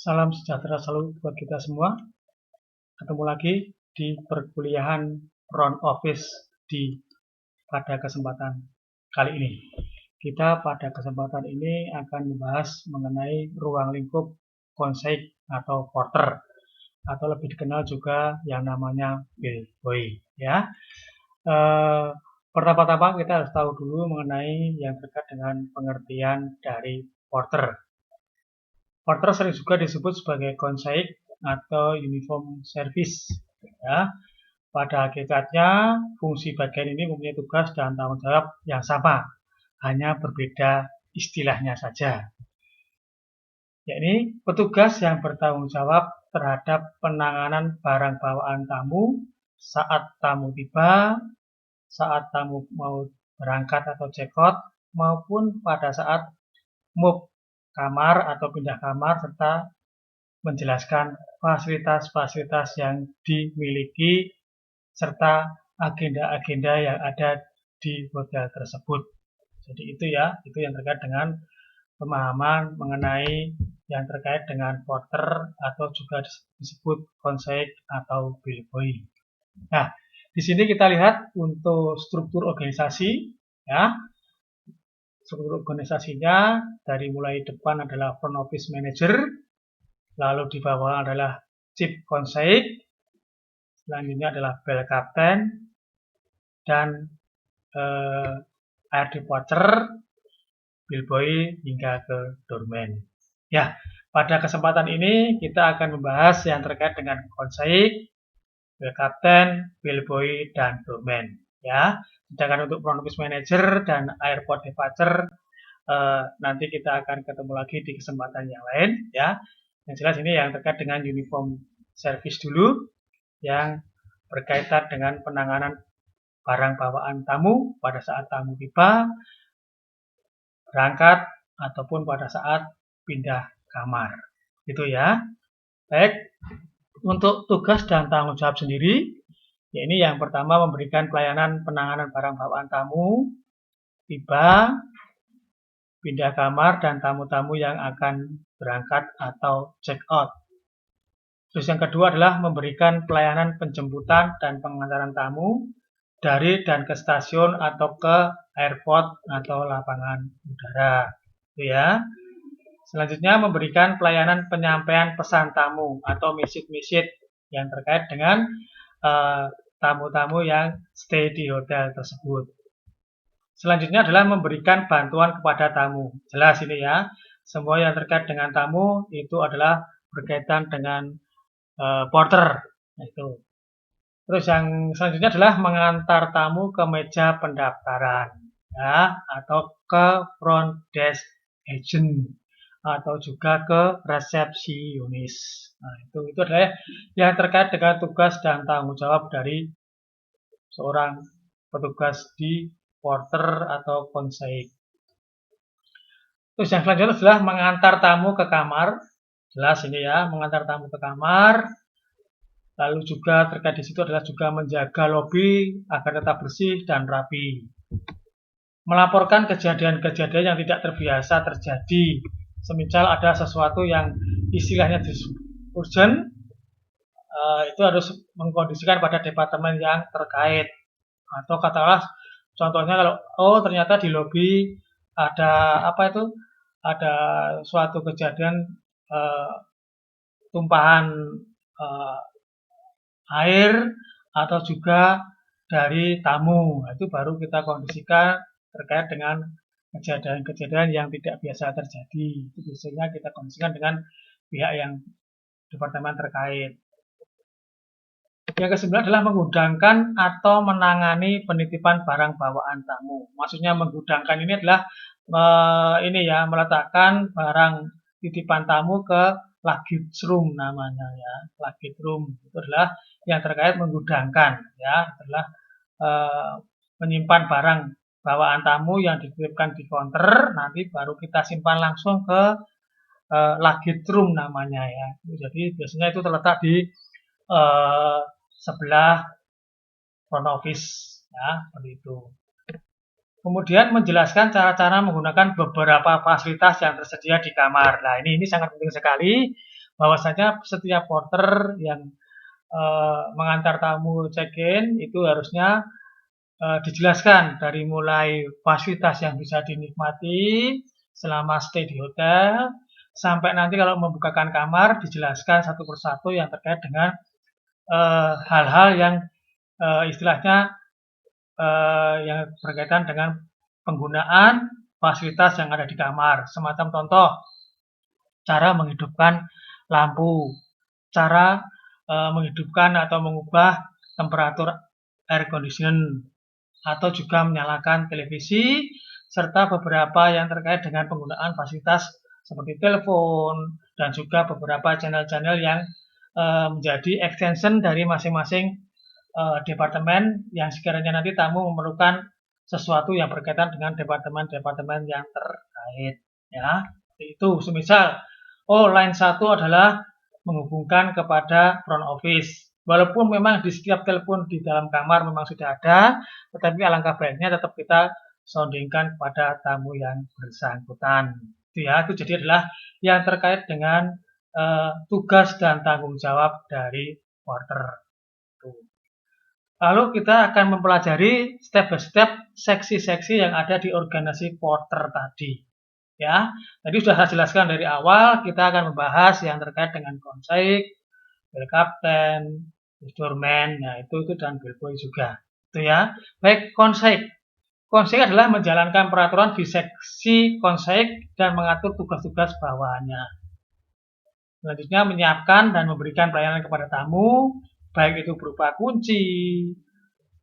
Salam sejahtera selalu buat kita semua. Ketemu lagi di perkuliahan front office pada kesempatan kali ini. Kita pada kesempatan ini akan membahas mengenai ruang lingkup konsei atau porter, atau lebih dikenal juga yang namanya bellboy. Ya, pertama-tama kita harus tahu dulu mengenai yang terkait dengan pengertian dari porter. Porter sering juga disebut sebagai konsei atau uniform service. Ya. Pada hakikatnya, fungsi bagian ini mempunyai tugas dan tanggung jawab yang sama, hanya berbeda istilahnya saja. Yakni petugas yang bertanggung jawab terhadap penanganan barang bawaan tamu saat tamu tiba, saat tamu mau berangkat atau check out, maupun pada saat move kamar atau pindah kamar, serta menjelaskan fasilitas-fasilitas yang dimiliki serta agenda-agenda yang ada di hotel tersebut. Jadi itu ya, itu yang terkait dengan pemahaman mengenai yang terkait dengan porter atau juga disebut konsei atau bellboy. Nah, di sini kita lihat untuk struktur organisasi, ya. Struktur organisasinya dari mulai depan adalah front office manager, lalu di bawah adalah chief konsei, selanjutnya adalah bell captain, dan air watcher, bellboy, hingga ke doorman. Ya, pada kesempatan ini kita akan membahas yang terkait dengan konsei, bell captain, bellboy, dan doorman. Ya, sedangkan untuk front office manager dan airport departure nanti kita akan ketemu lagi di kesempatan yang lain. Ya, yang jelas ini yang terkait dengan uniform service dulu, yang berkaitan dengan penanganan barang bawaan tamu pada saat tamu tiba, berangkat, ataupun pada saat pindah kamar. Itu ya. Baik, untuk tugas dan tanggung jawab sendiri, ini yang pertama memberikan pelayanan penanganan barang bawaan tamu tiba, pindah kamar, dan tamu-tamu yang akan berangkat atau check out. Terus yang kedua adalah memberikan pelayanan penjemputan dan pengantaran tamu dari dan ke stasiun atau ke airport atau lapangan udara. Itu ya. Selanjutnya memberikan pelayanan penyampaian pesan tamu atau visit-visit yang terkait dengan tamu-tamu yang stay di hotel tersebut. Selanjutnya adalah memberikan bantuan kepada tamu. Jelas ini ya. Semua yang terkait dengan tamu itu adalah berkaitan dengan porter. Itu. Terus yang selanjutnya adalah mengantar tamu ke meja pendaftaran, ya, atau ke front desk agent, atau juga ke resepsionis. Nah, itu adalah yang terkait dengan tugas dan tanggung jawab dari seorang petugas di porter atau konsei. Terus yang selanjutnya adalah mengantar tamu ke kamar. Jelas ini ya, mengantar tamu ke kamar. Lalu juga terkait di situ adalah juga menjaga lobi agar tetap bersih dan rapi. Melaporkan kejadian-kejadian yang tidak terbiasa terjadi. Semisal ada sesuatu yang istilahnya urgent, itu harus mengkondisikan pada departemen yang terkait. Atau katakanlah contohnya kalau ternyata di lobi ada ada suatu kejadian tumpahan air atau juga dari tamu. Itu baru kita kondisikan terkait dengan kejadian-kejadian yang tidak biasa terjadi. Itu biasanya kita kondisikan dengan pihak yang departemen terkait. Yang kesembilan adalah menggudangkan atau menangani penitipan barang bawaan tamu. Maksudnya menggudangkan ini adalah meletakkan barang titipan tamu ke luggage room namanya ya. Luggage room itu adalah yang terkait menggudangkan ya, adalah menyimpan barang bawaan tamu yang dititipkan di counter, nanti baru kita simpan langsung ke luggage room namanya ya. Jadi biasanya itu terletak di sebelah front office ya, seperti itu. Kemudian menjelaskan cara-cara menggunakan beberapa fasilitas yang tersedia di kamar. Nah, ini sangat penting sekali bahwasanya setiap porter yang mengantar tamu check-in itu harusnya dijelaskan dari mulai fasilitas yang bisa dinikmati selama stay di hotel, sampai nanti kalau membukakan kamar dijelaskan satu persatu yang terkait dengan hal-hal yang istilahnya yang berkaitan dengan penggunaan fasilitas yang ada di kamar. Semacam contoh, cara menghidupkan lampu, cara menghidupkan atau mengubah temperatur air conditioner, atau juga menyalakan televisi, serta beberapa yang terkait dengan penggunaan fasilitas seperti telepon, dan juga beberapa channel-channel yang menjadi extension dari masing-masing departemen yang sekiranya nanti tamu memerlukan sesuatu yang berkaitan dengan departemen-departemen yang terkait. Ya, itu semisal, line 1 adalah menghubungkan kepada front office. Walaupun memang di setiap telepon di dalam kamar memang sudah ada, tetapi alangkah baiknya tetap kita soundingkan kepada tamu yang bersangkutan. Itu jadi adalah yang terkait dengan tugas dan tanggung jawab dari porter. Lalu kita akan mempelajari step by step seksi-seksi yang ada di organisasi porter tadi. Ya, tadi sudah saya jelaskan dari awal, kita akan membahas yang terkait dengan konsek, bel kapten, doorman, nah itu dan bellboy juga. Itu ya. Baik, konsek. Konsek adalah menjalankan peraturan di seksi konsek dan mengatur tugas-tugas bawahannya. Selanjutnya menyiapkan dan memberikan pelayanan kepada tamu, baik itu berupa kunci,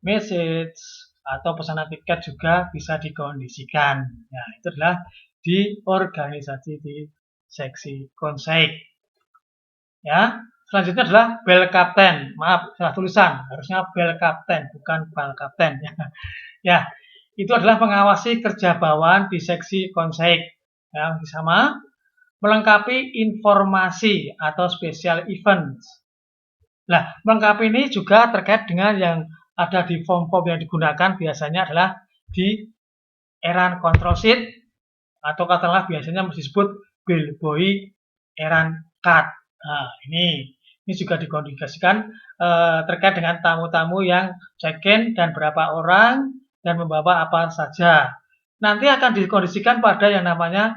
message, atau pesanan tiket juga bisa dikondisikan. Nah, itu adalah di organisasi di seksi konsek. Ya, selanjutnya adalah bel kapten. Maaf, salah tulisan. Harusnya bel kapten, bukan bal kapten. Ya, itu adalah mengawasi kerja bawahan di seksi konsek. Yang sama, melengkapi informasi atau special events. Nah, melengkapi ini juga terkait dengan yang ada di form-form yang digunakan biasanya adalah di errand control sheet, atau katakanlah biasanya disebut bellboy errand card. Nah, ini juga dikondisikan terkait dengan tamu-tamu yang check-in dan berapa orang dan membawa apa saja. Nanti akan dikondisikan pada yang namanya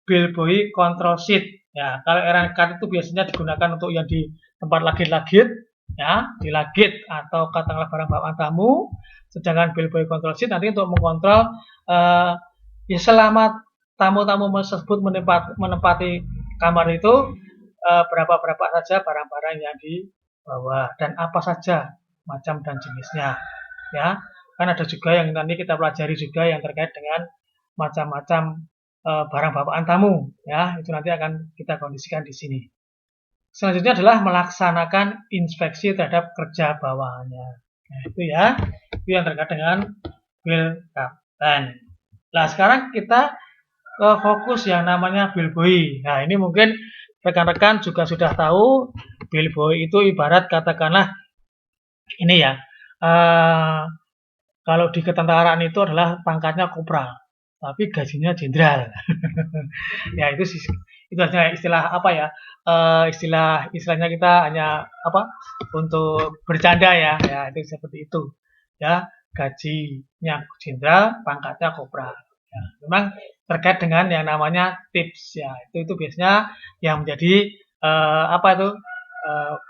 bellboy control sheet. Ya, kalau errand card itu biasanya digunakan untuk yang di tempat lagit-lagit, ya, di lagit atau katakanlah barang bawaan tamu. Sedangkan bellboy control sheet nanti untuk mengontrol ya selama tamu-tamu tersebut menempati kamar itu berapa saja barang-barang yang dibawa dan apa saja macam dan jenisnya. Ya, kan ada juga yang nanti kita pelajari juga yang terkait dengan macam-macam barang bawaan tamu. Ya, itu nanti akan kita kondisikan di sini. Selanjutnya adalah melaksanakan inspeksi terhadap kerja bawahannya. Nah, itu ya, itu yang terkait dengan bel kapten. Nah, sekarang kita fokus yang namanya bellboy. Nah, ini mungkin rekan-rekan juga sudah tahu bellboy itu ibarat katakanlah ini ya, kalau di ketentaraan itu adalah pangkatnya kopral, tapi gajinya jenderal. Ya itu hanya istilah apa ya? Istilahnya kita hanya apa? Untuk bercanda ya. Ya itu seperti itu. Ya, gajinya jenderal, pangkatnya kopral. Ya, memang terkait dengan yang namanya tips ya. Itu biasanya yang menjadi apa itu?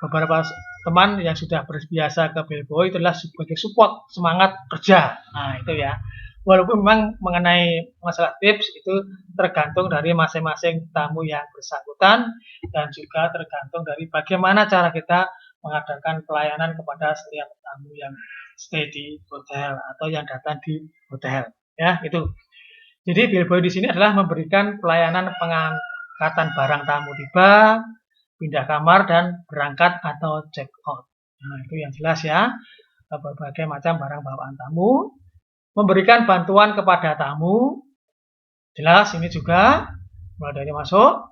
Beberapa teman yang sudah berbiasa ke bellboy itu adalah sebagai support semangat kerja. Nah, itu ya. Walaupun memang mengenai masalah tips itu tergantung dari masing-masing tamu yang bersangkutan dan juga tergantung dari bagaimana cara kita mengadakan pelayanan kepada setiap tamu yang stay di hotel atau yang datang di hotel. Ya, itu. Jadi bellboy di sini adalah memberikan pelayanan pengangkatan barang tamu tiba, pindah kamar dan berangkat atau check out. Nah, itu yang jelas ya. Berbagai macam barang bawaan tamu. Memberikan bantuan kepada tamu, jelas ini juga mulai dari masuk,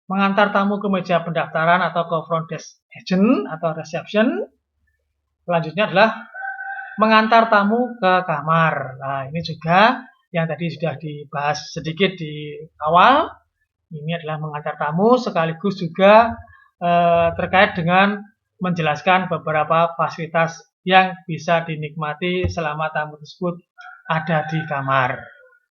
mengantar tamu ke meja pendaftaran atau ke front desk agent atau reception. Selanjutnya adalah mengantar tamu ke kamar. Nah, ini juga yang tadi sudah dibahas sedikit di awal, Ini adalah mengantar tamu sekaligus juga terkait dengan menjelaskan beberapa fasilitas yang bisa dinikmati selama tamu tersebut ada di kamar.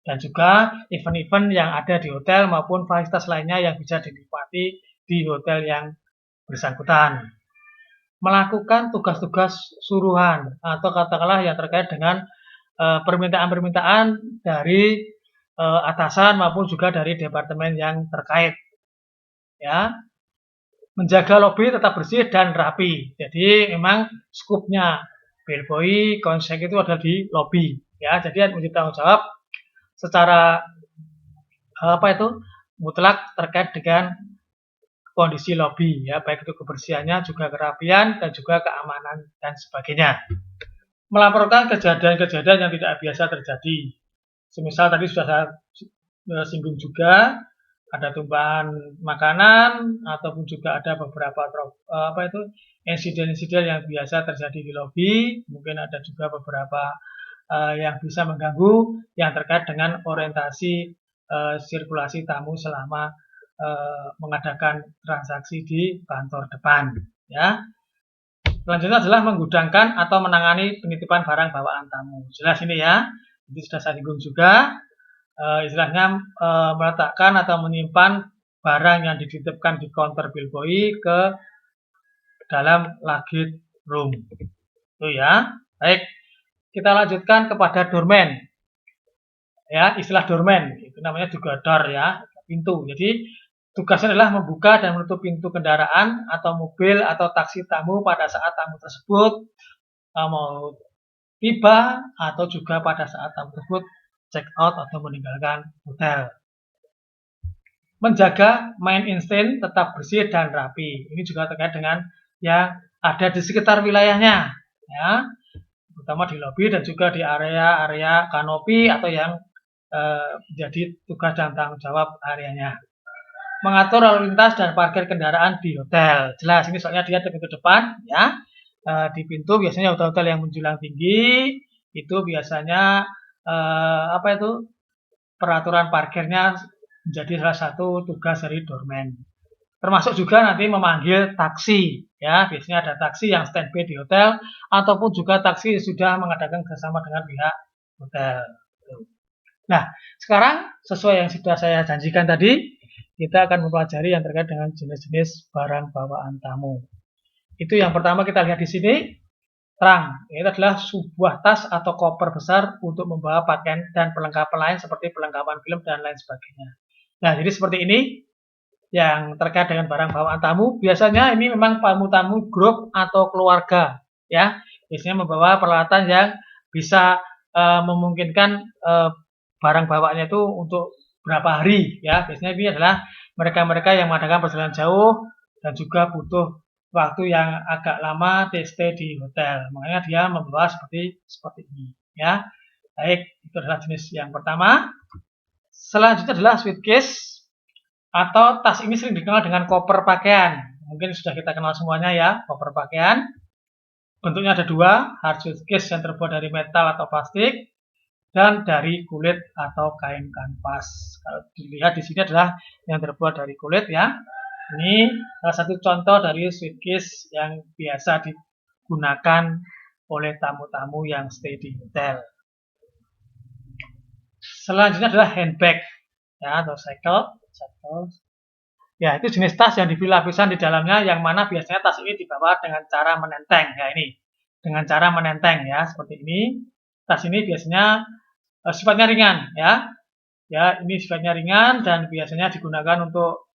Dan juga event-event yang ada di hotel maupun fasilitas lainnya yang bisa dinikmati di hotel yang bersangkutan. Melakukan tugas-tugas suruhan atau katakanlah yang terkait dengan permintaan-permintaan dari atasan maupun juga dari departemen yang terkait. Ya, menjaga lobi tetap bersih dan rapi. Jadi memang skupnya bellboy konsep itu ada di lobi. Ya, jadi menjadi tanggung jawab secara mutlak terkait dengan kondisi lobi, ya, baik itu kebersihannya, juga kerapian dan juga keamanan dan sebagainya. Melaporkan kejadian-kejadian yang tidak biasa terjadi. Semisal tadi sudah saya singgung juga, ada tumpahan makanan ataupun juga ada beberapa insiden-insiden yang biasa terjadi di lobi. Mungkin ada juga beberapa yang bisa mengganggu yang terkait dengan orientasi sirkulasi tamu selama mengadakan transaksi di kantor depan. Ya. Selanjutnya adalah menggudangkan atau menangani penitipan barang bawaan tamu. Jelas ini ya. Ini sudah saya singgung juga. Istilahnya meletakkan atau menyimpan barang yang dititipkan di counter bellboy ke dalam luggage room. Itu ya. Baik, kita lanjutkan kepada doorman. Ya, istilah doorman itu namanya juga door ya, pintu. Jadi tugasnya adalah membuka dan menutup pintu kendaraan atau mobil atau taksi tamu pada saat tamu tersebut mau tiba atau juga pada saat tamu tersebut check out atau meninggalkan hotel. Menjaga main instant tetap bersih dan rapi. Ini juga terkait dengan yang ada di sekitar wilayahnya, ya, terutama di lobi dan juga di area-area kanopi atau yang menjadi tugas dan tanggung jawab areanya. Mengatur lalu lintas dan parkir kendaraan di hotel. Jelas ini soalnya dia di pintu depan ya. Di pintu biasanya hotel-hotel yang menjulang tinggi itu biasanya peraturan parkirnya menjadi salah satu tugas dari doorman. Termasuk juga nanti memanggil taksi ya. Biasanya ada taksi yang standby di hotel ataupun juga taksi sudah mengadakan kerjasama dengan pihak hotel. Nah, sekarang sesuai yang sudah saya janjikan tadi, kita akan mempelajari yang terkait dengan jenis-jenis barang bawaan tamu. Itu yang pertama kita lihat di sini, trunk. Ini adalah sebuah tas atau koper besar untuk membawa pakaian dan perlengkapan lain seperti perlengkapan film dan lain sebagainya. Nah, jadi seperti ini yang terkait dengan barang bawaan tamu. Biasanya ini memang tamu-tamu grup atau keluarga, ya. Biasanya membawa peralatan yang bisa memungkinkan barang bawaannya itu untuk berapa hari ya. Biasanya ini adalah mereka-mereka yang mengadakan perjalanan jauh dan juga butuh waktu yang agak lama stay di hotel. Makanya dia membawa seperti ini ya. Baik, itu adalah jenis yang pertama. Selanjutnya adalah suitcase atau tas. Ini sering dikenal dengan koper pakaian. Mungkin sudah kita kenal semuanya ya, koper pakaian. Bentuknya ada dua, hard suitcase yang terbuat dari metal atau plastik dan dari kulit atau kain kanvas. Kalau dilihat di sini adalah yang terbuat dari kulit ya. Ini salah satu contoh dari suitcase yang biasa digunakan oleh tamu-tamu yang stay di hotel. Selanjutnya adalah handbag ya, atau cycle. Ya, itu jenis tas yang dipilih lapisan di dalamnya yang mana biasanya tas ini dibawa dengan cara menenteng. Ya, ini dengan cara menenteng ya, seperti ini. Tas ini biasanya sifatnya ringan ya. Ya, ini sifatnya ringan dan biasanya digunakan untuk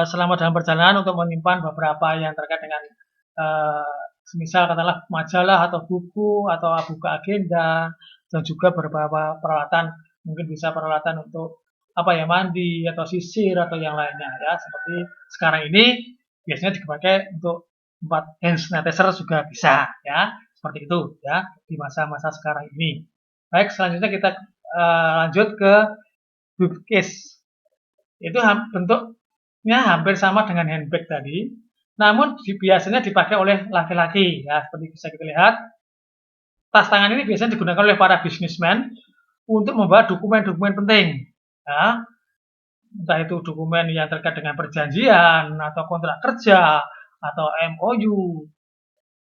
selama dalam perjalanan untuk menyimpan beberapa yang terkait dengan semisal katakanlah majalah atau buku atau buku agenda dan juga beberapa peralatan, mungkin bisa peralatan untuk mandi atau sisir atau yang lainnya ya. Seperti sekarang ini biasanya dipakai untuk hand sanitizer juga bisa ya. Seperti itu ya di masa-masa sekarang ini. Baik, selanjutnya kita lanjut ke briefcase. Itu bentuknya hampir sama dengan handbag tadi, namun biasanya dipakai oleh laki-laki ya, seperti bisa kita lihat. Tas tangan ini biasanya digunakan oleh para bisnismen untuk membawa dokumen-dokumen penting. Ya, entah itu dokumen yang terkait dengan perjanjian atau kontrak kerja atau MOU.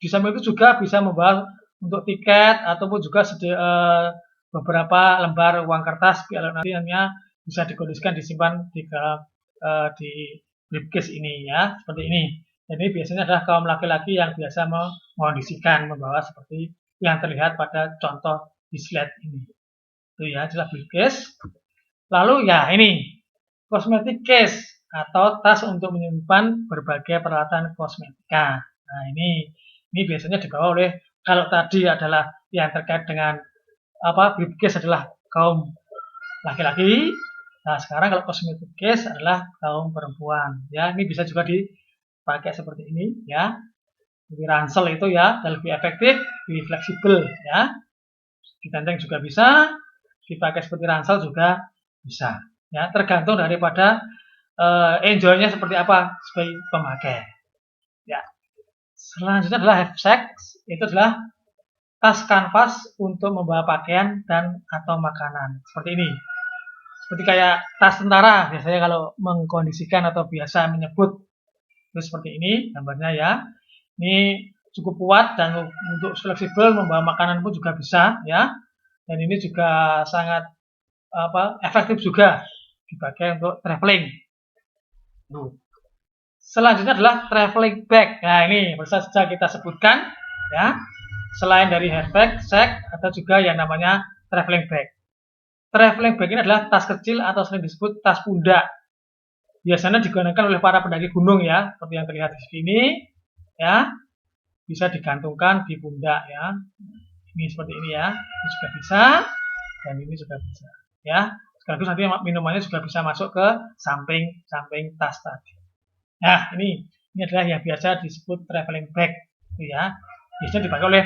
Di samping itu juga bisa membahas untuk tiket ataupun juga beberapa lembar uang kertas biar nantinya bisa dikondisikan disimpan di briefcase ini ya, seperti ini. Jadi biasanya adalah kaum laki-laki yang biasa mengondisikan membawa seperti yang terlihat pada contoh di slide ini. Itu ya, adalah briefcase. Lalu ya ini cosmetic case atau tas untuk menyimpan berbagai peralatan kosmetika. Nah ini biasanya dibawa oleh, kalau tadi adalah yang terkait dengan briefcase adalah kaum laki-laki. Nah sekarang kalau cosmetic case adalah kaum perempuan. Ya ini bisa juga dipakai seperti ini ya. Lebih ransel itu ya, dan lebih efektif, lebih fleksibel ya. Ditenteng juga bisa, dipakai seperti ransel juga bisa. Ya, tergantung daripada enjoy-nya seperti apa sebagai pemakai. Ya. Selanjutnya adalah half-sack, itu adalah tas kanvas untuk membawa pakaian dan atau makanan. Seperti ini. Seperti kayak tas tentara biasanya kalau mengkondisikan atau biasa menyebut. Itu seperti ini gambarnya ya. Ini cukup kuat dan untuk fleksibel, membawa makanan pun juga bisa ya. Dan ini juga sangat efektif juga dipakai untuk traveling. Selanjutnya adalah traveling bag. Nah ini bisa saja kita sebutkan ya. Selain dari handbag, sack atau juga yang namanya traveling bag. Traveling bag ini adalah tas kecil atau sering disebut tas pundak. Biasanya digunakan oleh para pendaki gunung ya, seperti yang terlihat di sini ya. Bisa digantungkan di pundak ya. Ini seperti ini ya. Ini juga bisa dan ini juga bisa ya. Sekaligus nanti minumannya juga bisa masuk ke samping tas tadi. Nah, ini adalah yang biasa disebut traveling bag gitu ya. Biasanya dipakai oleh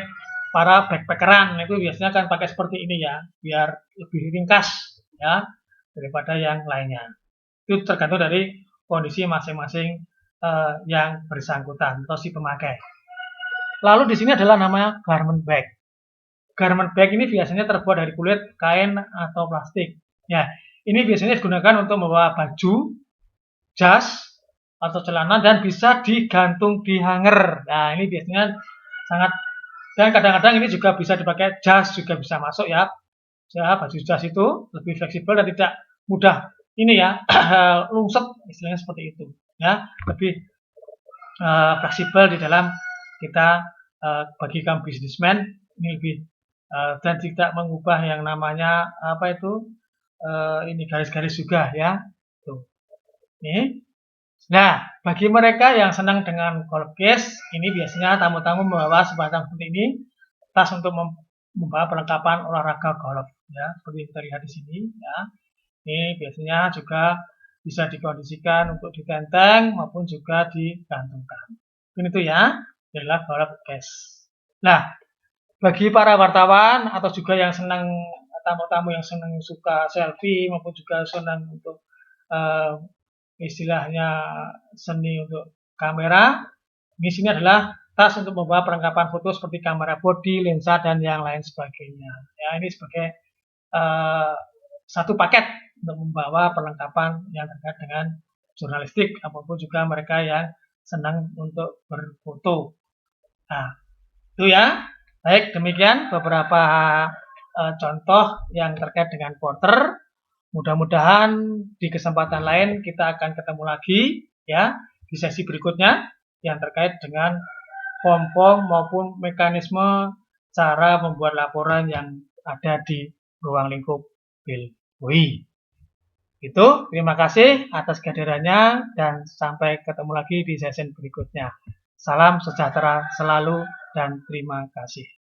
para backpackeran, itu biasanya kan pakai seperti ini ya, biar lebih ringkas ya daripada yang lainnya. Itu tergantung dari kondisi masing-masing yang bersangkutan atau si pemakai. Lalu di sini adalah namanya garment bag. Garment bag ini biasanya terbuat dari kulit, kain atau plastik. Ya, ini biasanya digunakan untuk membawa baju, jas atau celana dan bisa digantung di hanger. Nah, ini biasanya sangat, dan kadang-kadang ini juga bisa dipakai jas, juga bisa masuk ya. Ya, baju jas itu lebih fleksibel dan tidak mudah ini ya lungset, istilahnya seperti itu ya, lebih fleksibel di dalam kita bagi kaum bisnismen ini lebih dan tidak mengubah yang namanya ini garis-garis juga ya. Tuh. Ini. Nah, bagi mereka yang senang dengan golf case, ini biasanya tamu-tamu membawa sebatang seperti ini, tas untuk membawa perlengkapan olahraga golf ya, seperti yang kita lihat di sini ya. Ini biasanya juga bisa dikondisikan untuk ditenteng maupun juga digantungkan. Ini tuh ya, adalah golf case. Nah, bagi para wartawan atau juga yang senang, tamu-tamu yang senang suka selfie maupun juga senang untuk istilahnya seni untuk kamera, di sini adalah tas untuk membawa perlengkapan foto seperti kamera body, lensa dan yang lain sebagainya. Ya, ini sebagai satu paket untuk membawa perlengkapan yang terkait dengan jurnalistik apapun juga mereka yang senang untuk berfoto. Nah, itu ya. Baik, demikian beberapa contoh yang terkait dengan porter. Mudah-mudahan di kesempatan lain kita akan ketemu lagi ya di sesi berikutnya yang terkait dengan form maupun mekanisme cara membuat laporan yang ada di ruang lingkup BIL-UI. Itu, terima kasih atas kehadirannya dan sampai ketemu lagi di sesi berikutnya. Salam sejahtera selalu dan terima kasih.